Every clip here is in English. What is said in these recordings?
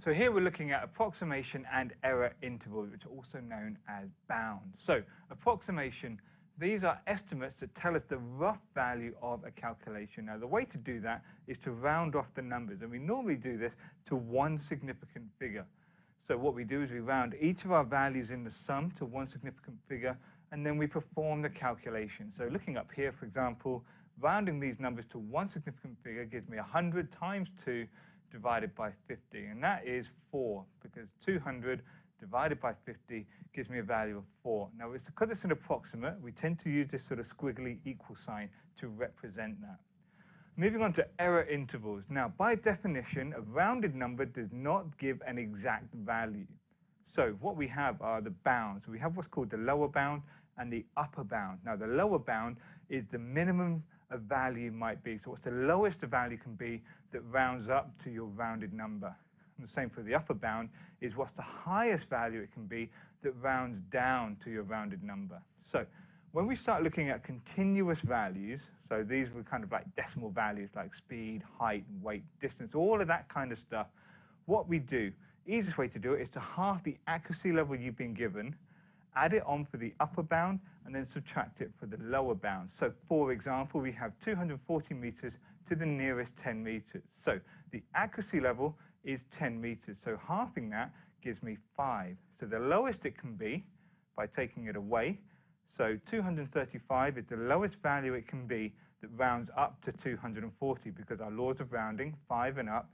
So here we're looking at approximation and error intervals, which are also known as bounds. So approximation, these are estimates that tell us the rough value of a calculation. Now, the way to do that is to round off the numbers, and we normally do this to one significant figure. So what we do is we round each of our values in the sum to one significant figure, and then we perform the calculation. So looking up here, for example, rounding these numbers to one significant figure gives me 100 times 2 divided by 50, and that is 4, because 200 divided by 50 gives me a value of 4. Now, because it's an approximate, we tend to use this sort of squiggly equal sign to represent that. Moving on to error intervals. Now, by definition, a rounded number does not give an exact value. So what we have are the bounds. We have what's called the lower bound and the upper bound. Now, the lower bound is the minimum a value might be. So what's the lowest the value can be that rounds up to your rounded number. And the same for the upper bound is what's the highest value it can be that rounds down to your rounded number. So when we start looking at continuous values, so these were kind of like decimal values like speed, height, weight, distance, all of that kind of stuff, what we do, easiest way to do it is to halve the accuracy level you've been given, add it on for the upper bound, and then subtract it for the lower bound. So for example, we have 240 meters to the nearest 10 meters. So the accuracy level is 10 meters. So halving that gives me 5. So the lowest it can be by taking it away. So 235 is the lowest value it can be that rounds up to 240, because our laws of rounding, 5 and up,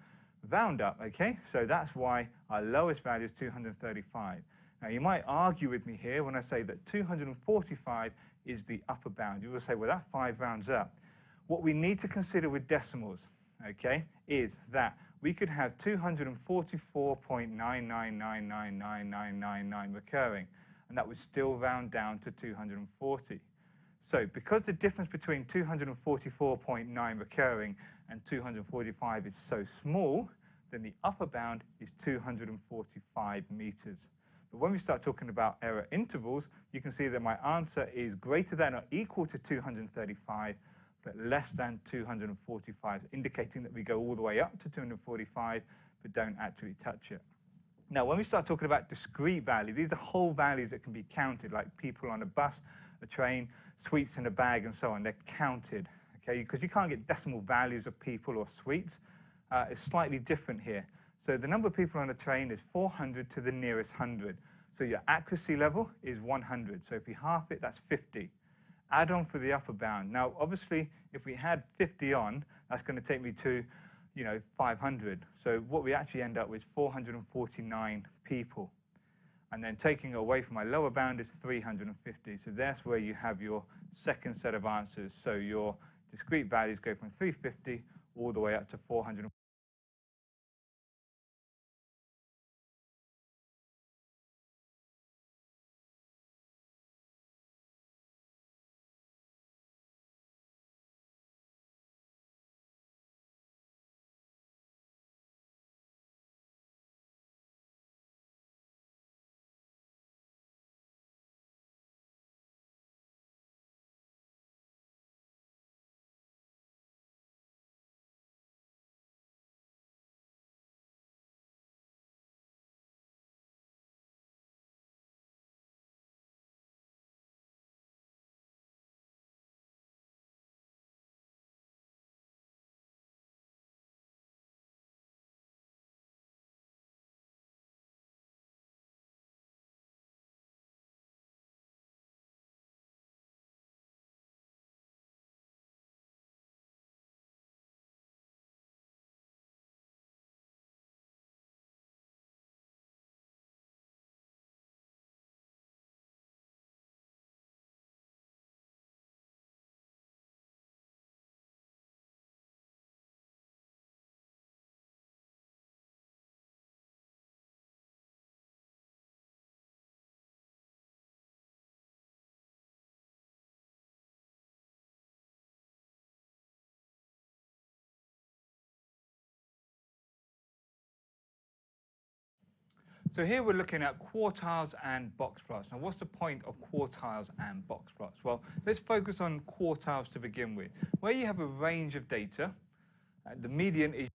round up, okay? So that's why our lowest value is 235. Now, you might argue with me here when I say that 245 is the upper bound. You will say, well, that 5 rounds up. What we need to consider with decimals, okay, is that we could have 244.9999999 recurring, and that would still round down to 240. So because the difference between 244.9 recurring and 245 is so small, then the upper bound is 245 meters. But when we start talking about error intervals, you can see that my answer is greater than or equal to 235, but less than 245, indicating that we go all the way up to 245, but don't actually touch it. Now, when we start talking about discrete value, these are whole values that can be counted, like people on a bus, a train, sweets in a bag, and so on. They're counted, okay? Because you can't get decimal values of people or sweets. It's slightly different here. So the number of people on a train is 400 to the nearest 100. So your accuracy level is 100. So if we half it, that's 50. Add on for the upper bound. Now, obviously, if we had 50 on, that's going to take me to 500. So what we actually end up with is 449 people. And then taking away from my lower bound is 350. So that's where you have your second set of answers. So your discrete values go from 350 all the way up to 400. So here we're looking at quartiles and box plots. Now, what's the point of quartiles and box plots? Well, let's focus on quartiles to begin with. Where you have a range of data, the median is